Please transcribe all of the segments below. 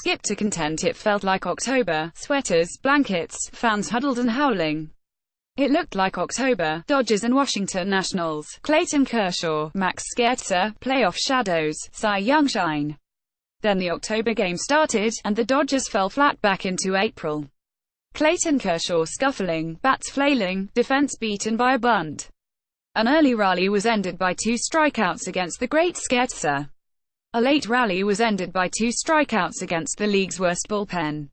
skipped to content. It felt like October. Sweaters, blankets, fans huddled and howling. It looked like October. Dodgers and Washington Nationals. Clayton Kershaw, Max Scherzer, playoff shadows, Cy Young shine. Then the October game started, and the Dodgers fell flat back into April. Clayton Kershaw scuffling, bats flailing, defense beaten by a bunt. An early rally was ended by 2 strikeouts against the great Scherzer. A late rally was ended by 2 strikeouts against the league's worst bullpen.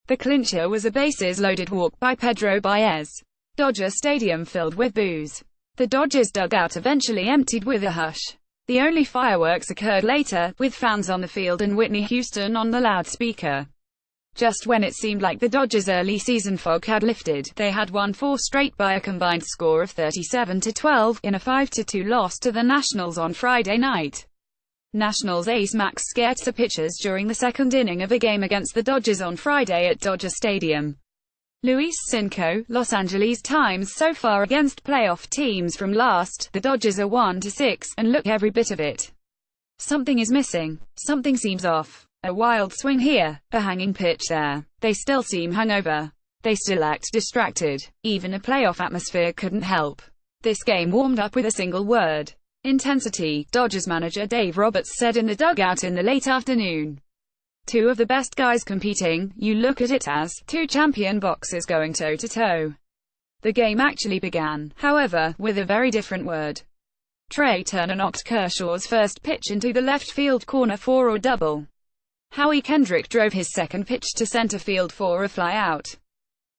The clincher was a bases-loaded walk by Pedro Baez. Dodger Stadium filled with boos. The Dodgers dugout eventually emptied with a hush. The only fireworks occurred later, with fans on the field and Whitney Houston on the loudspeaker. Just when it seemed like the Dodgers' early season fog had lifted, they had won 4 straight by a combined score of 37-12, in a 5-2 loss to the Nationals on Friday night. Nationals ace Max Scherzer pitches during the second inning of a game against the Dodgers on Friday at Dodger Stadium. Luis Cinco, Los Angeles Times. So far against playoff teams from last, the Dodgers are 1-6, and look every bit of it. Something is missing. Something seems off. A wild swing here, a hanging pitch there. They still seem hungover. They still act distracted. Even a playoff atmosphere couldn't help. This game warmed up with a single word: intensity, Dodgers manager Dave Roberts said in the dugout in the late afternoon. 2 of the best guys competing. You look at it as 2 champion boxers going toe-to-toe. The game actually began, however, with a very different word. Trey Turner knocked Kershaw's first pitch into the left field corner for a double. Howie Kendrick drove his second pitch to center field for a flyout.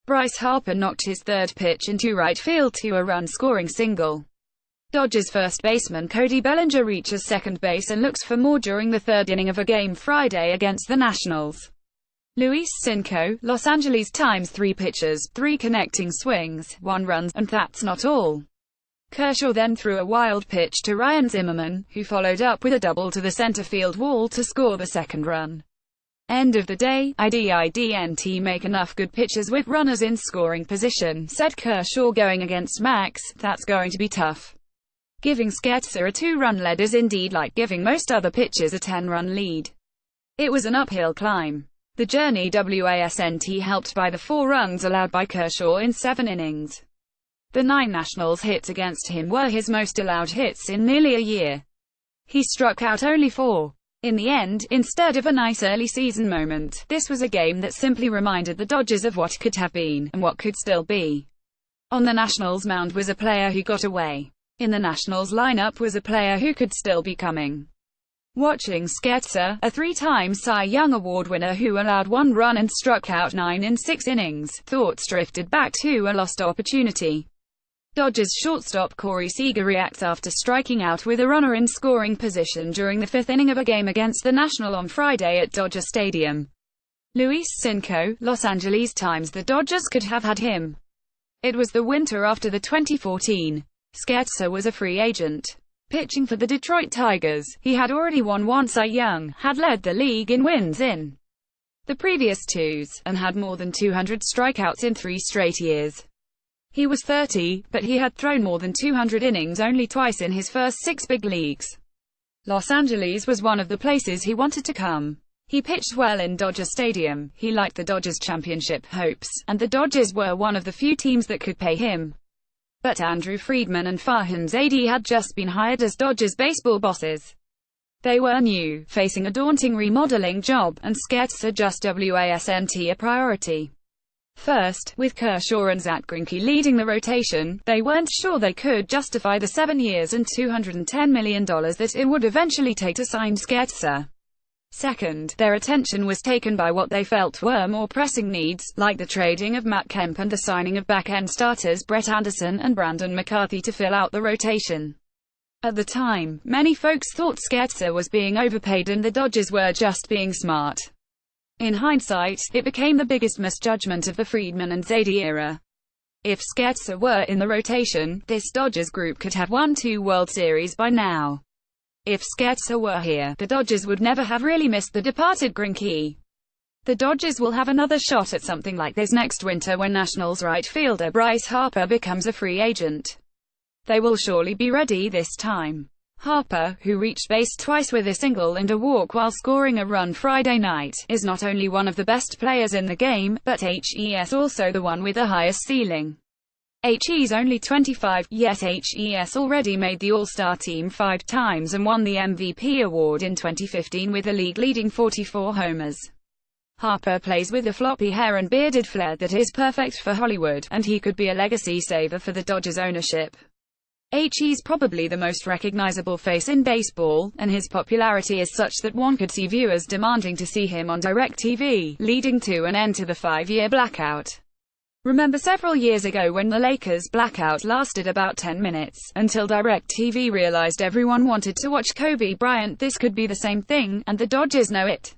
Bryce Harper knocked his third pitch into right field to a run-scoring single. Dodgers first baseman Cody Bellinger reaches second base and looks for more during the third inning of a game Friday against the Nationals. Luis Cinco, Los Angeles Times. 3 pitches, 3 connecting swings, 1 run, and that's not all. Kershaw then threw a wild pitch to Ryan Zimmerman, who followed up with a double to the center field wall to score the second run. End of the day, I didn't make enough good pitches with runners in scoring position, said Kershaw going against Max. That's going to be tough. Giving Scherzer a 2-run lead is indeed like giving most other pitchers a 10-run lead. It was an uphill climb. The journey wasn't helped by the 4 runs allowed by Kershaw in 7 innings. The 9 Nationals hits against him were his most allowed hits in nearly a year. He struck out only 4. In the end, instead of a nice early season moment, this was a game that simply reminded the Dodgers of what could have been, and what could still be. On the Nationals mound was a player who got away. In the Nationals lineup was a player who could still be coming. Watching Scherzer, a 3-time Cy Young Award winner who allowed 1 run and struck out 9 in 6 innings, thoughts drifted back to a lost opportunity. Dodgers shortstop Corey Seager reacts after striking out with a runner in scoring position during the 5th inning of a game against the Nationals on Friday at Dodger Stadium. Luis Cinco, Los Angeles Times. The Dodgers could have had him. It was the winter after the 2014. Scherzer was a free agent. Pitching for the Detroit Tigers, he had already won 1 Cy Young, had led the league in wins in the previous 2s, and had more than 200 strikeouts in 3 straight years. He was 30, but he had thrown more than 200 innings only twice in his first 6 big leagues. Los Angeles was one of the places he wanted to come. He pitched well in Dodger Stadium, he liked the Dodgers' championship hopes, and the Dodgers were one of the few teams that could pay him. But Andrew Friedman and Farhan Zaidi had just been hired as Dodgers baseball bosses. They were new, facing a daunting remodeling job, and Scherzer just wasn't a priority. First, with Kershaw and Zach Greinke leading the rotation, they weren't sure they could justify the 7 years and $210 million that it would eventually take to sign Scherzer. Second, their attention was taken by what they felt were more pressing needs, like the trading of Matt Kemp and the signing of back-end starters Brett Anderson and Brandon McCarthy to fill out the rotation. At the time, many folks thought Scherzer was being overpaid and the Dodgers were just being smart. In hindsight, it became the biggest misjudgment of the Friedman and Zaidi era. If Scherzer were in the rotation, this Dodgers group could have won 2 World Series by now. If Scherzer were here, the Dodgers would never have really missed the departed Greinke. The Dodgers will have another shot at something like this next winter when Nationals right fielder Bryce Harper becomes a free agent. They will surely be ready this time. Harper, who reached base twice with a single and a walk while scoring a run Friday night, is not only one of the best players in the game, but HE's also the one with the highest ceiling. HE's only 25, yet HE's already made the All-Star team 5 times and won the MVP award in 2015 with a league-leading 44 homers. Harper plays with a floppy hair and bearded flair that is perfect for Hollywood, and he could be a legacy saver for the Dodgers ownership. He's probably the most recognizable face in baseball, and his popularity is such that one could see viewers demanding to see him on DirecTV, leading to an end to the 5-year blackout. Remember several years ago when the Lakers' blackout lasted about 10 minutes, until DirecTV realized everyone wanted to watch Kobe Bryant? This could be the same thing, and the Dodgers know it.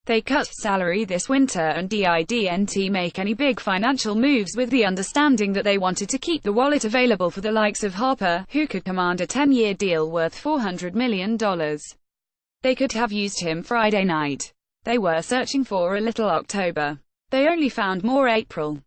They cut salary this winter and didn't make any big financial moves with the understanding that they wanted to keep the wallet available for the likes of Harper, who could command a 10-year deal worth $400 million. They could have used him Friday night. They were searching for a little October. They only found more April.